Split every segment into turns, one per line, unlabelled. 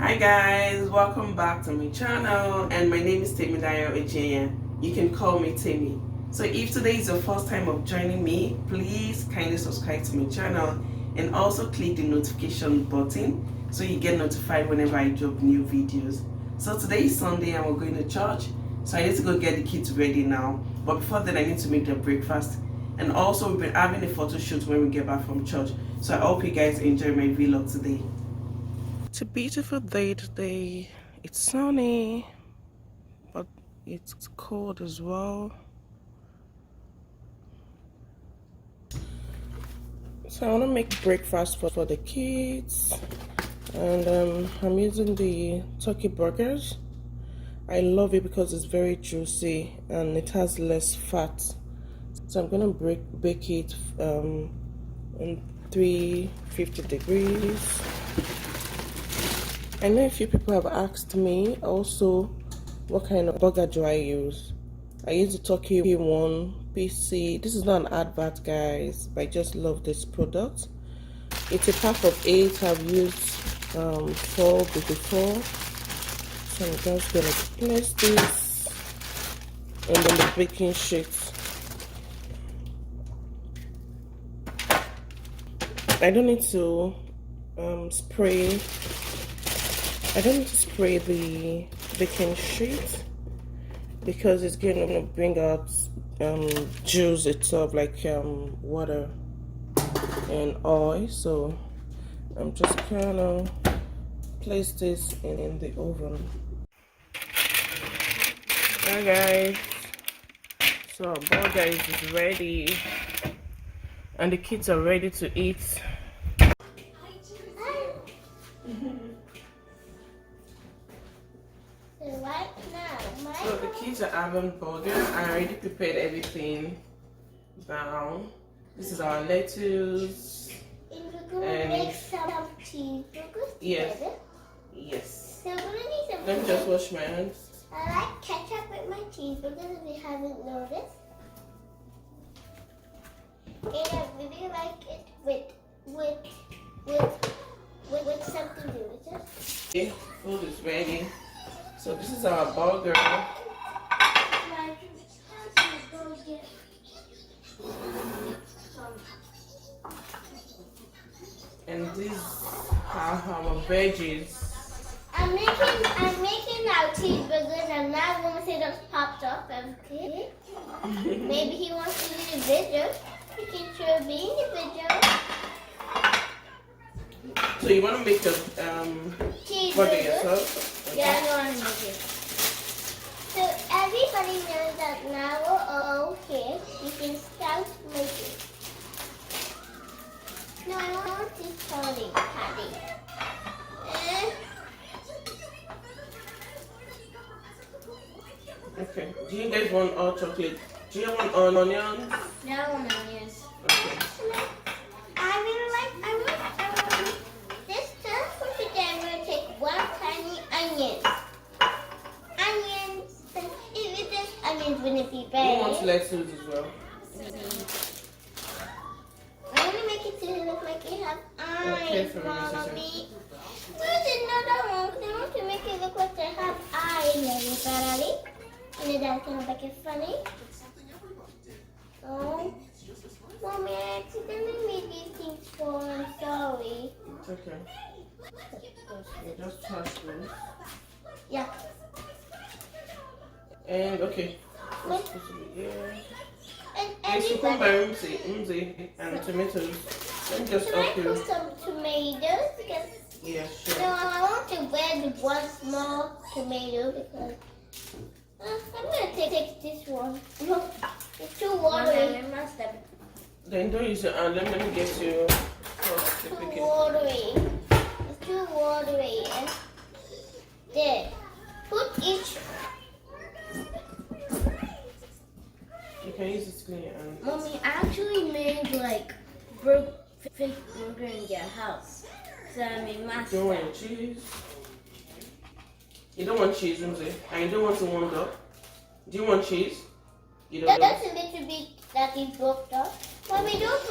Hi guys, welcome back to my channel, and my name is Temidayo Ejenya. You can call me Temi. So if today is your first time of joining me, please kindly subscribe to my channel and also click the notification button so you get notified whenever I drop new videos. So today is Sunday and we're going to church, so I need to go get the kids ready now. But before that, I need to make their breakfast. And also we've been having a photo shoot when we get back from church. So I hope you guys enjoy my vlog today. It's a beautiful day today. It's sunny, but it's cold as well. So I want to make breakfast for the kids, and I'm using the turkey burgers. I love it because it's very juicy and it has less fat. So I'm gonna bake it in 350 degrees. I know a few people have asked me also what kind of burger do I use. I use the turkey one PC. This is not an advert, guys, but I just love this product. It's a pack of 8. I've used 4 before. So I'm just gonna place this and then the baking sheet. I don't need to spray. I don't need to spray the baking sheet because it's going to bring out juice itself, like water and oil. So I'm just gonna place this in the oven. Hi guys, so our burger is ready and the kids are ready to eat. So the kids are having burger. I already prepared everything down. This is our lettuce.
And we're gonna make some cheeseburgers together.
Yes.
So we're gonna need some.
Let me just wash my hands.
I like ketchup with my cheeseburgers if you haven't noticed. And I really like it with something delicious.
Okay, food is ready. So this is our burger. And these are our veggies.
I'm making our cheeseburgers and now Mama said just popped up. Okay. Maybe he wants to do the video. He can sure be in the video.
So you want to make your burger yourself? Okay.
Yeah, I want to make it. So everybody knows that now we're okay. You can start making. No, I want this patty.
Okay. Do you guys want all chocolate? Do you want all onions?
No, I want onions.
Okay.
I want this time for today. I'm going to take 1 tiny onion. Onions. If it is onions, wouldn't be bad.
You want lettuce as well?
I want to make it to look like it has eyes, Mommy. Where's another one? Because I want to make it look like they have eyes, everybody. You know that's going to make it funny. Oh. Mommy, I accidentally made these things fall. I'm sorry.
It's okay. You just touch this.
Yeah.
And okay.
What?
It's supposed to be here.
And
There's cucumber, and tomatoes. Let me just
can I
help you.
put some tomatoes? Because
Yeah,
no,
sure.
I want to blend 1 small tomato because I'm gonna take this one. No, it's too watery.
Then don't use your hand. Let me get you first to
Too
pick it.
watery. It's too watery. There. Put each.
You can use it to clean your hand.
Mommy actually made like fake burger in their house. So I made
You
master.
don't want your cheese? You don't want cheese, Mzee? And you don't want to warm up? Do you want cheese? You don't
That's a little bit that is broke up. Mommy, don't.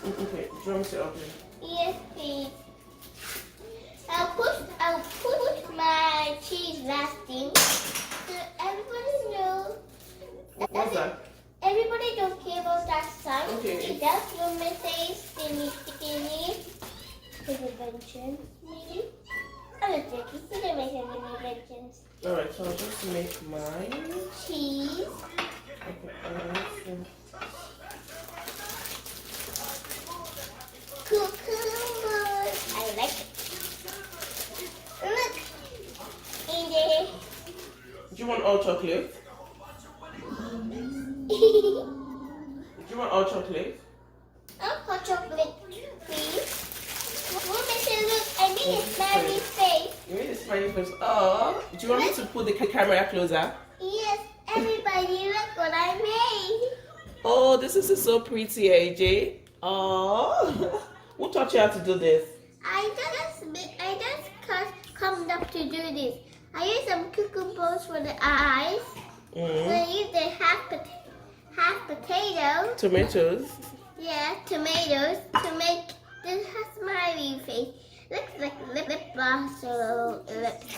Okay, drums it up here.
Yes, please. inventions, maybe? I don't think you didn't make any inventions.
Alright, so I'll just make mine.
Cheese. Cucumbers. I like it. Look. In there.
Do you want all chocolate? Do you want all chocolate?
Hot chocolate, please. What makes it look? I need a smiley face.
You made a smiley face. Oh, do you want me to put the camera closer?
Yes, everybody, look what I made.
Oh, this is so pretty, AJ. Oh, who taught you how to do this?
I just come up to do this. I use some cucumbers for the eyes. I use the half potato.
Tomatoes.
Yeah, tomatoes to make this smiley face. Looks like lip gloss or lips.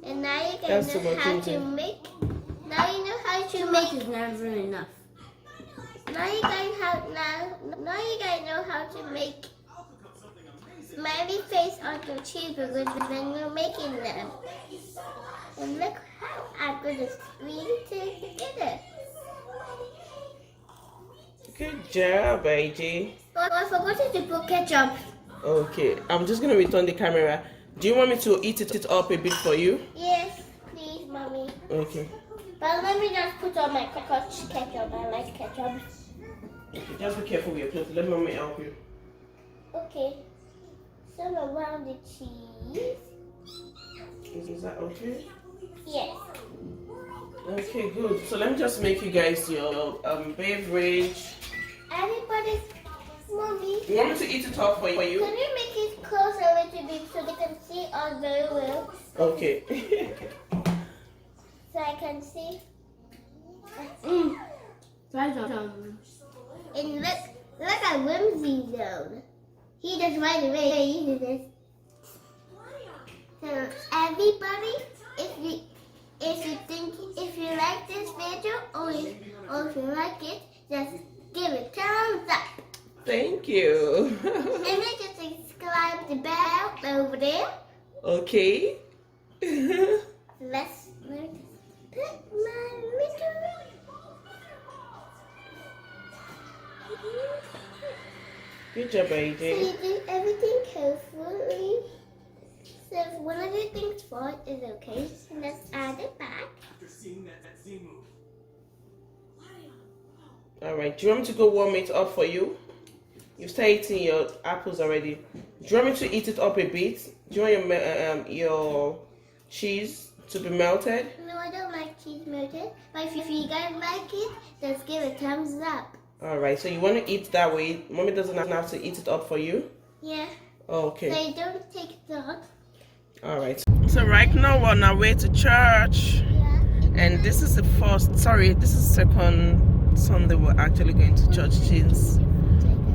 And now you guys know how to make. Now you know how to make.
Is never enough.
Now you guys know how to make smiley face onto cheeseburgers when you're making them. And look how I'm going to squeeze it together.
Good job, AJ.
Oh, I forgot to put ketchup.
Okay, I'm just gonna return the camera. Do you want me to eat it up a bit for you?
Yes, please, mommy.
Okay.
But let me just put on my ketchup. I like ketchup.
Okay, just be careful with your clothes. Let mommy help you.
Okay. So around the cheese.
Is that okay?
Yes.
Okay, good. So let me just make you guys your beverage.
Everybody's mommy.
You want me to eat it up for you?
Can you make it close a little bit so they can see us very well?
Okay.
So I can see.
Try some.
And look at Whimsy Zone. He just right away uses this. So everybody, if you like this video or if you like it, just give it a thumbs up.
Thank you.
And make sure to subscribe the bell over there.
Okay.
Let's put my little.
Good job,
So
AJ.
you do everything carefully. So if one of your things falls, is okay. Let's add it back.
Alright, do you want me to go warm it up for you? You've started eating your apples already. Do you want me to eat it up a bit? Do you want your cheese to be melted?
No, I don't like cheese melted. But if you guys like it, just give it a thumbs up.
Alright, so you want to eat that way. Mommy doesn't have to eat it up for you?
Yeah.
Okay.
So you don't take it out.
Alright. So right now we're on our way to church.
Yeah.
And this is the second Sunday we're actually going to church since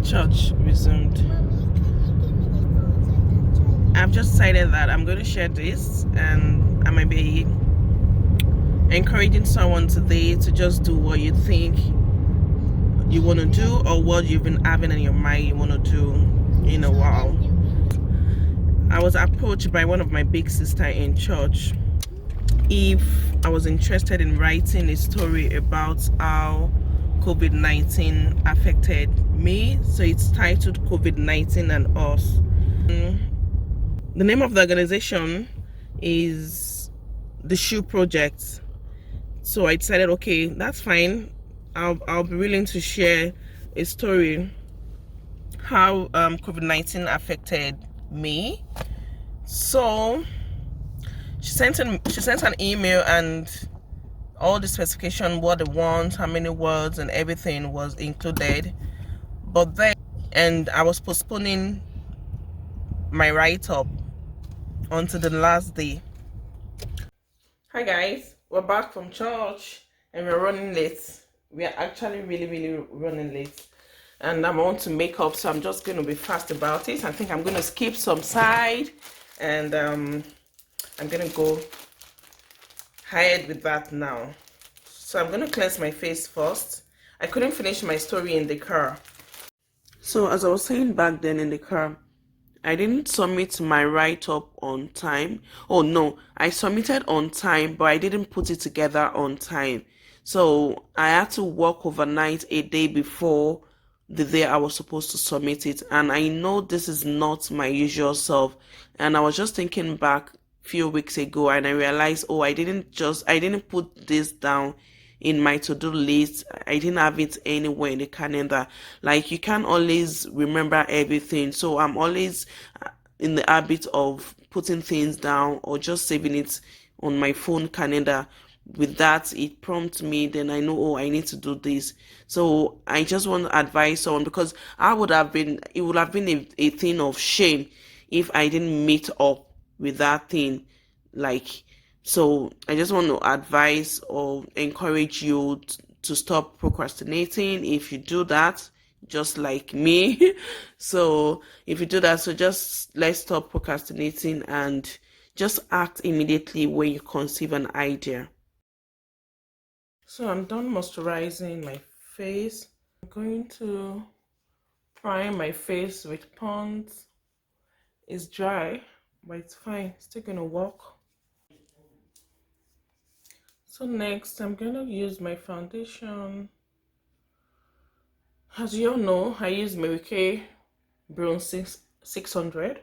church resumed.
Mommy, can you give me the phone so I can try?
I've just decided that I'm going to share this, and I might be encouraging someone today to just do what you think you want to do, or what you've been having in your mind you want to do in a while. I was approached by one of my big sisters in church if I was interested in writing a story about how COVID-19 affected me. So it's titled COVID-19 and Us. The name of the organization is the Shoe Project. So I decided, okay, that's fine. I'll be willing to share a story how COVID-19 affected me. So she sent an email, and all the specification, what they want, how many words and everything was included. But then, and I was postponing my write-up until the last day. Hi guys, we're back from church and we're running late. We are actually really running late, and I want to make up, so I'm just going to be fast about it. I think I'm going to skip some side, and I'm going to go ahead with that now. So I'm going to cleanse my face first. I couldn't finish my story in the car. So as I was saying back then in the car, I didn't submit my write-up on time. Oh no, I submitted on time, but I didn't put it together on time. So I had to work overnight a day before the day I was supposed to submit it. And I know this is not my usual self. And I was just thinking back a few weeks ago, and I realized, oh, I didn't put this down in my to-do list. I didn't have it anywhere in the calendar. Like, you can't always remember everything, so I'm always in the habit of putting things down or just saving it on my phone calendar. With that, it prompts me, then I know, oh, I need to do this. So I just want to advise someone, because it would have been a thing of shame if I didn't meet up with that thing. Like, so I just want to advise or encourage you to stop procrastinating. If you do that, just like me, so if you do that, so just let's stop procrastinating and just act immediately when you conceive an idea. So I'm done moisturizing my face. I'm going to prime my face with Pond's. It's dry, but it's fine. It's still gonna work. So next, I'm gonna use my foundation. As you all know, I use Mary Kay Bronze 600.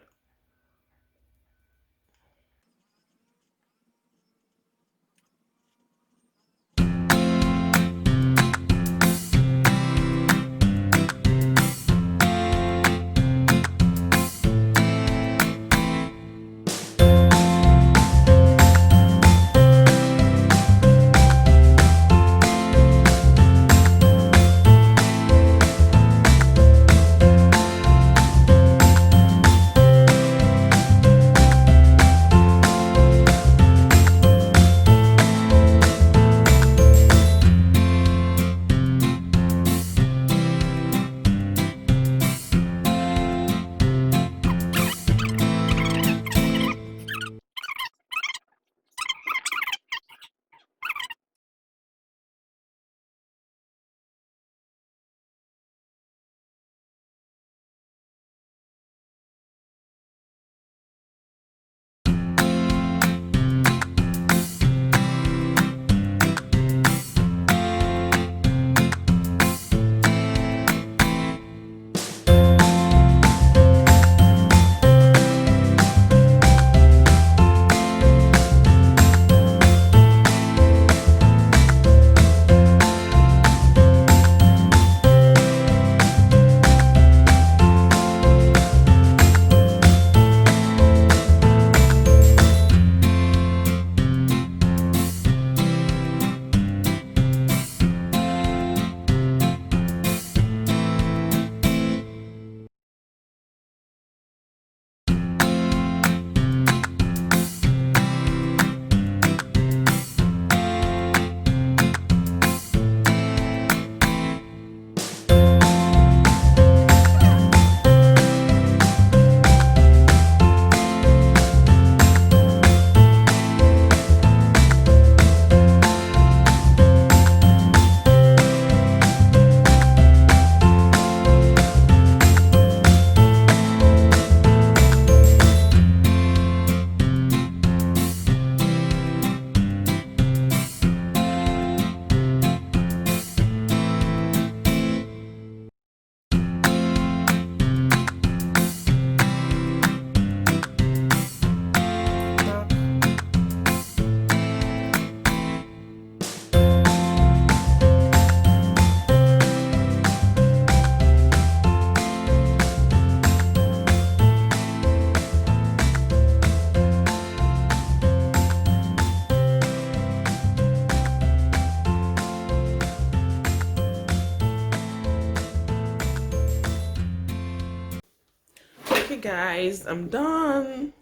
Okay guys, I'm done.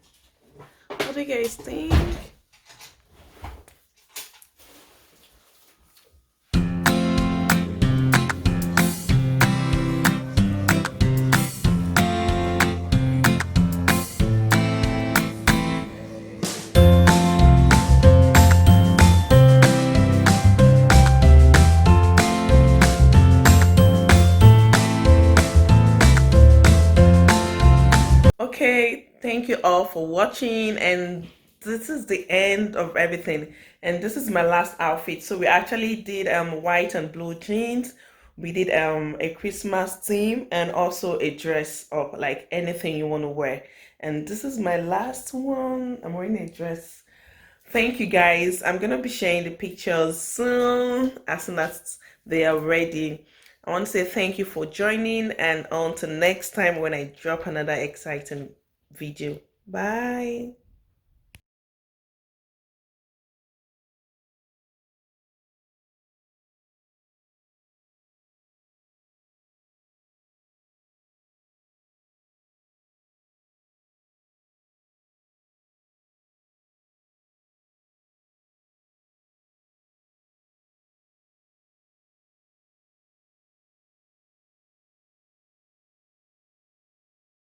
What do you guys think? Okay, Thank you all for watching, and this is the end of everything, and this is my last outfit. So we actually did white and blue jeans, we did a Christmas theme, and also a dress up, like anything you want to wear. And this is my last one. I'm wearing a dress. Thank you guys. I'm gonna be sharing the pictures soon, as soon as they are ready. I want to say thank you for joining, and until next time when I drop another exciting video. Bye.